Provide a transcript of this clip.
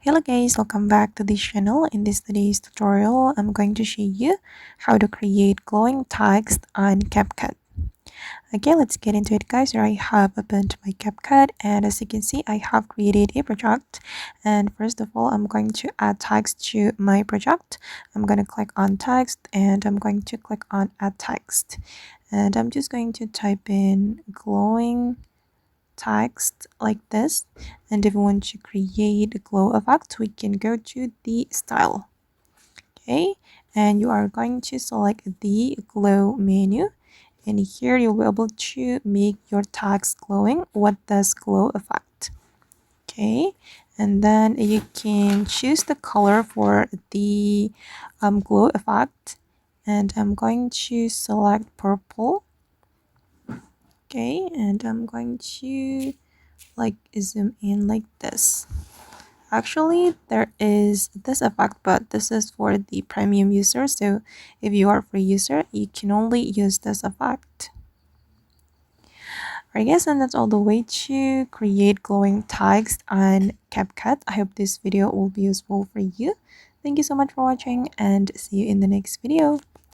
Hello guys, welcome back to this channel. In this today's tutorial, I'm going to show you how to create glowing text on Capcut. Okay, let's get into it guys. Here I have opened my Capcut, and as you can see, I have created a project. And first of all, I'm going to add text to my project. I'm going to click on text and I'm going to click on add text. And I'm just going to type in glowing text like this, and if we want to create a glow effect, we can go to the style. Okay, and you are going to select the glow menu, and here you'll be able to make your text glowing. What does glow effect? Okay, and then you can choose the color for the glow effect, and I'm going to select purple. Okay, and I'm going to like zoom in like this. Actually, there is this effect, but this is for the premium user, so if you are free user, you can only use this effect. Alright guys, and that's all the way to create glowing text on CapCut. I hope this video will be useful for you. Thank you so much for watching, and see you in the next video.